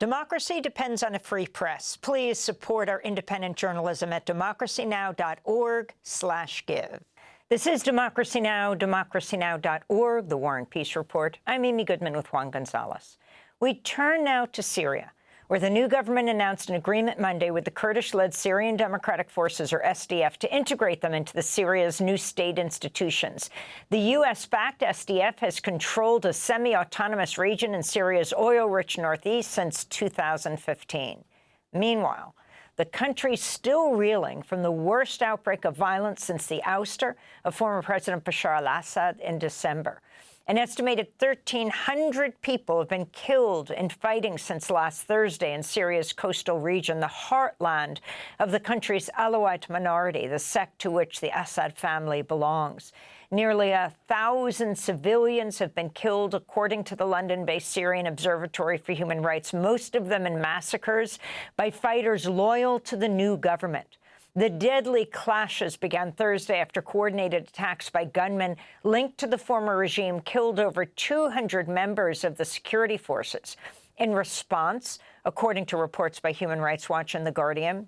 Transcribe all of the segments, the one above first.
Democracy depends on a free press. Please support our independent journalism at democracynow.org/give. This is Democracy Now!, democracynow.org, the War and Peace Report. I'm Amy Goodman with Juan Gonzalez. We turn now to Syria, where the new government announced an agreement Monday with the Kurdish-led Syrian Democratic Forces, or SDF, to integrate them into Syria's new state institutions. The U.S.-backed SDF has controlled a semi-autonomous region in Syria's oil-rich northeast since 2015. Meanwhile, the country's still reeling from the worst outbreak of violence since the ouster of former President Bashar al-Assad in December. An estimated 1,300 people have been killed in fighting since last Thursday in Syria's coastal region, the heartland of the country's Alawite minority, the sect to which the Assad family belongs. Nearly 1,000 civilians have been killed, according to the London-based Syrian Observatory for Human Rights, most of them in massacres by fighters loyal to the new government. The deadly clashes began Thursday after coordinated attacks by gunmen linked to the former regime killed over 200 members of the security forces. In response, according to reports by Human Rights Watch and The Guardian,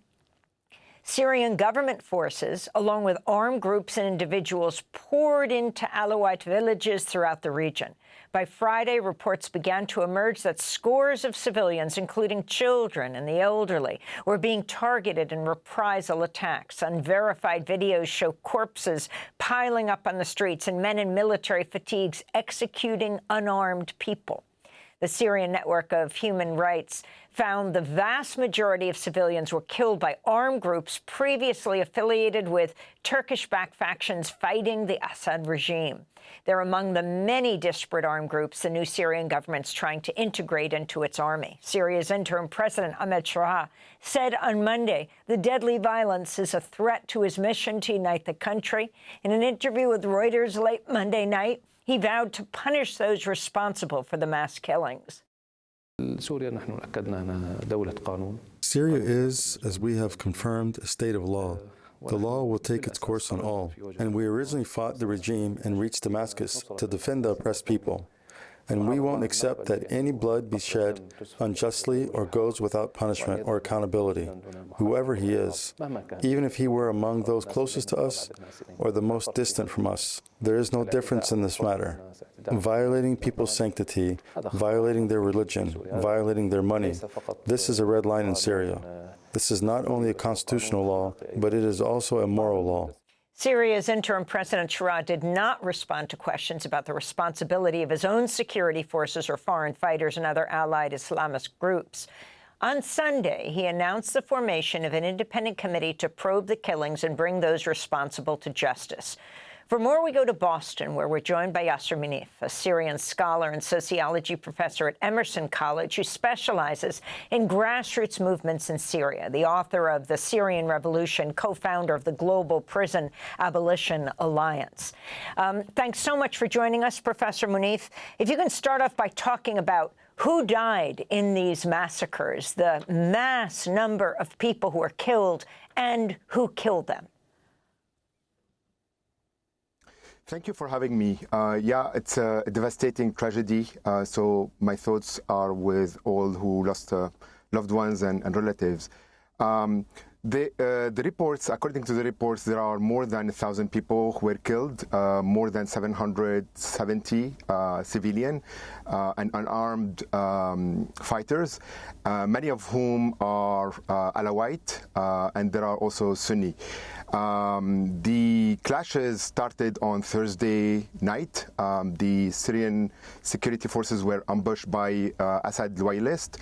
Syrian government forces, along with armed groups and individuals, poured into Alawite villages throughout the region. By Friday, reports began to emerge that scores of civilians, including children and the elderly, were being targeted in reprisal attacks. Unverified videos show corpses piling up on the streets and men in military fatigues executing unarmed people. The Syrian Network of Human Rights found the vast majority of civilians were killed by armed groups previously affiliated with Turkish-backed factions fighting the Assad regime. They're among the many disparate armed groups the new Syrian government's trying to integrate into its army. Syria's interim President Ahmed said on Monday the deadly violence is a threat to his mission to unite the country. In an interview with Reuters late Monday night, he vowed to punish those responsible for the mass killings. Syria is, as we have confirmed, a state of law. The law will take its course on all, and we originally fought the regime and reached Damascus to defend the oppressed people. And we won't accept that any blood be shed unjustly or goes without punishment or accountability, whoever he is, even if he were among those closest to us or the most distant from us. There is no difference in this matter. Violating people's sanctity, violating their religion, violating their money, this is a red line in Syria. This is not only a constitutional law, but it is also a moral law. Syria's interim President Al-Sharaa did not respond to questions about the responsibility of his own security forces or foreign fighters and other allied Islamist groups. On Sunday, he announced the formation of an independent committee to probe the killings and bring those responsible to justice. For more, we go to Boston, where we're joined by Yasser Munif, a Syrian scholar and sociology professor at Emerson College who specializes in grassroots movements in Syria, the author of The Syrian Revolution, co-founder of the Global Prison Abolition Alliance. Thanks so much for joining us, Professor Munif. If you can start off by talking about who died in these massacres, the mass number of people who were killed, and who killed them. Thank you for having me. Yeah, it's a devastating tragedy. So my thoughts are with all who lost loved ones and relatives. The reports, according to the reports, there are more than 1,000 people who were killed, more than 770 civilian and unarmed fighters, many of whom are Alawite, and there are also Sunni. The clashes started on Thursday night. The Syrian security forces were ambushed by Assad loyalists.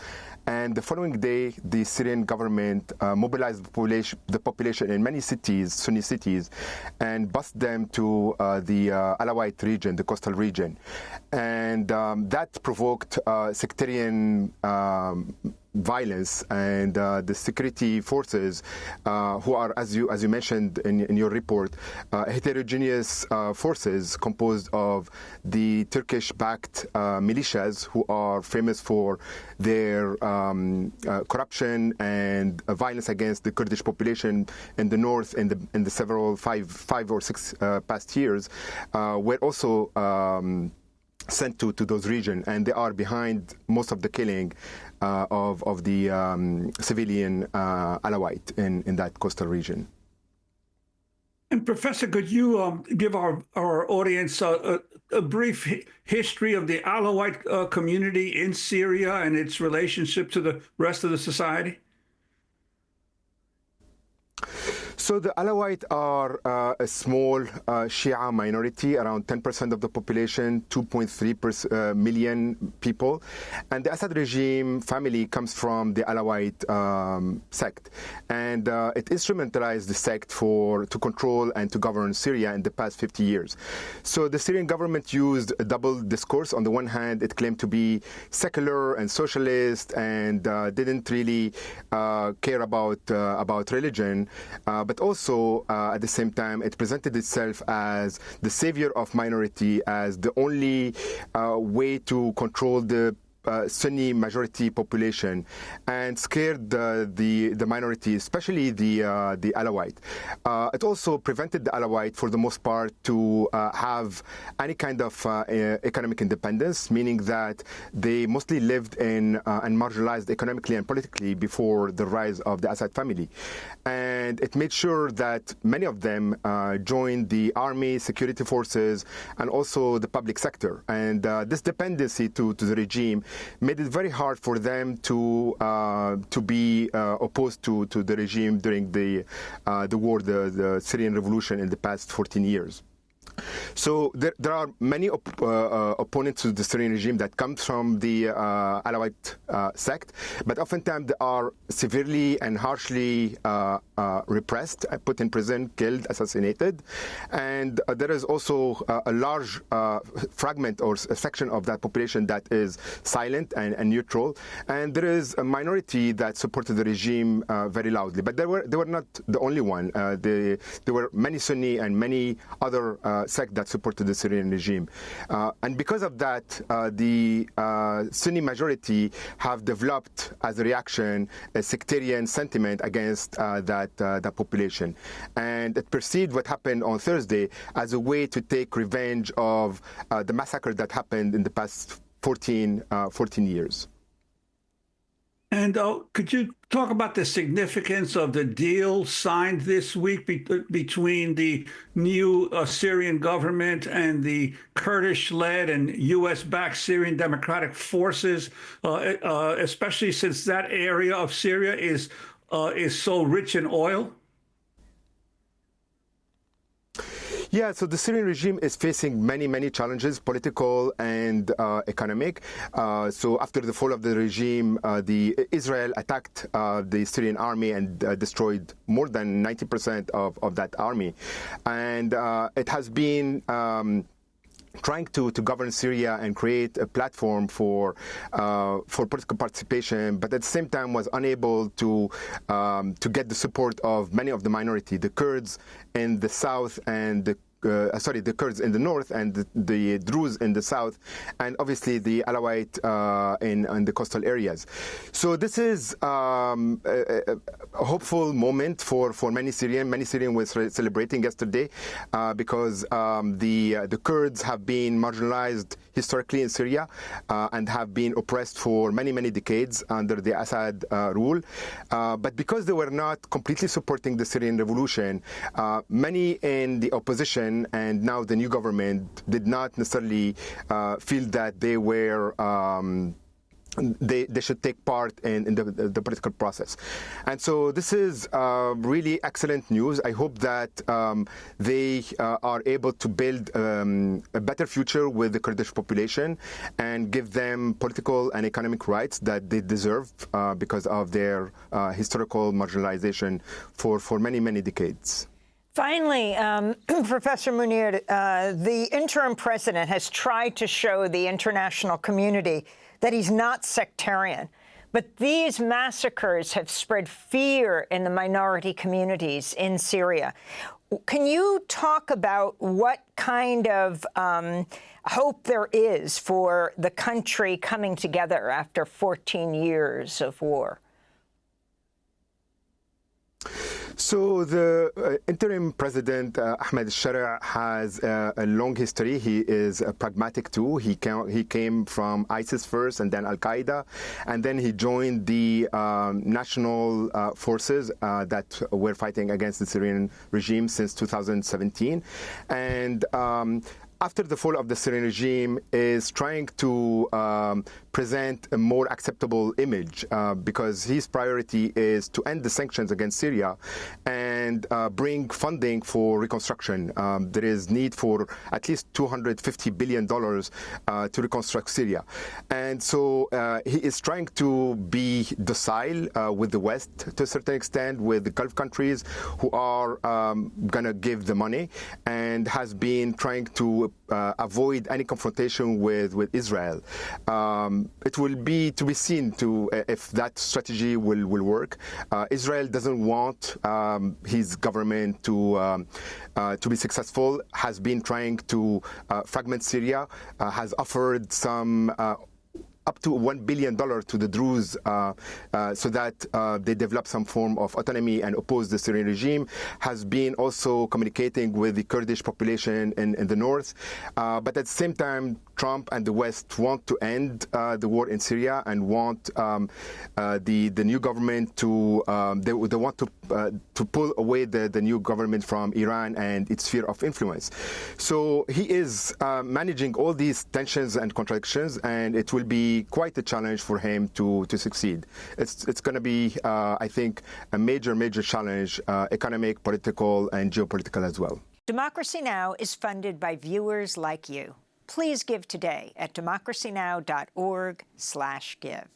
And the following day, the Syrian government mobilized the population in many cities, Sunni cities, and bused them to the Alawite region, the coastal region. And that provoked sectarian violence, and the security forces, who are, as you mentioned in your report, heterogeneous forces composed of the Turkish-backed militias, who are famous for their corruption and violence against the Kurdish population in the north in the several five or six past years, were also sent to those regions, and they are behind most of the killing of the civilian Alawite in that coastal region. And Professor, could you give our audience a brief history of the Alawite community in Syria and its relationship to the rest of the society? So the Alawite are a small Shia minority, around 10% of the population, 2.3 million people. And the Assad regime family comes from the Alawite sect. And it instrumentalized the sect to control and to govern Syria in the past 50 years. So the Syrian government used a double discourse. On the one hand, it claimed to be secular and socialist and didn't really care about religion. But also, at the same time, it presented itself as the savior of minority, as the only way to control the Sunni majority population, and scared the minority, especially the Alawite. It also prevented the Alawite, for the most part, to have any kind of economic independence, meaning that they mostly lived in and marginalized economically and politically before the rise of the Assad family. And it made sure that many of them joined the army, security forces, and also the public sector. And this dependency to the regime made it very hard for them to be opposed to the regime during the war, the Syrian revolution in the past 14 years. So there are many opponents to the Syrian regime that come from the Alawite sect, but oftentimes they are severely and harshly repressed, put in prison, killed, assassinated. And there is also a large fragment or a section of that population that is silent and neutral. And there is a minority that supported the regime very loudly. But they were not the only one. There were many Sunni and many other sect that supported the Syrian regime. And because of that, the Sunni majority have developed, as a reaction, a sectarian sentiment against that population. And it perceived what happened on Thursday as a way to take revenge of the massacre that happened in the past 14 years. And could you talk about the significance of the deal signed this week between the new Syrian government and the Kurdish-led and U.S.-backed Syrian Democratic Forces, especially since that area of Syria is so rich in oil? Yeah, so the Syrian regime is facing many challenges, political and economic. So after the fall of the regime, Israel attacked the Syrian army and destroyed more than 90% of that army. And it has been trying to govern Syria and create a platform for political participation, but at the same time was unable to get the support of many of the minority, the Kurds in the south and the Kurds in the north and the Druze in the south, and obviously the Alawite in the coastal areas. So this is a hopeful moment for many Syrians. Many Syrians were celebrating yesterday because the Kurds have been marginalized historically in Syria and have been oppressed for many decades under the Assad rule. But because they were not completely supporting the Syrian revolution, many in the opposition and now the new government did not necessarily feel that they were they should take part in the political process. And so this is really excellent news. I hope that they are able to build a better future with the Kurdish population and give them political and economic rights that they deserve because of their historical marginalization for many decades. Finally, Professor Munif, the interim president has tried to show the international community that he's not sectarian. But these massacres have spread fear in the minority communities in Syria. Can you talk about what kind of hope there is for the country coming together after 14 years of war? So the interim President Ahmed al-Sharaa has a long history. He is pragmatic too. He came from ISIS first and then Al-Qaeda, and then he joined the national forces that were fighting against the Syrian regime since 2017. And after the fall of the Syrian regime, is trying to present a more acceptable image because his priority is to end the sanctions against Syria and bring funding for reconstruction. There is need for at least $250 billion to reconstruct Syria. And so he is trying to be docile with the West to a certain extent, with the Gulf countries who are going to give the money, and has been trying to avoid any confrontation with Israel. It will be to be seen if that strategy will work. Israel doesn't want his government to be successful, has been trying to fragment Syria, has offered some up to $1 billion to the Druze so that they develop some form of autonomy and oppose the Syrian regime, has been also communicating with the Kurdish population in the north. But at the same time, Trump and the West want to end the war in Syria and want the new government to, they want to pull away the new government from Iran and its sphere of influence. So he is managing all these tensions and contradictions, and it will be quite a challenge for him to succeed. It's going to be, I think, a major challenge, economic, political, and geopolitical as well. Democracy Now! Is funded by viewers like you. Please give today at democracynow.org/give.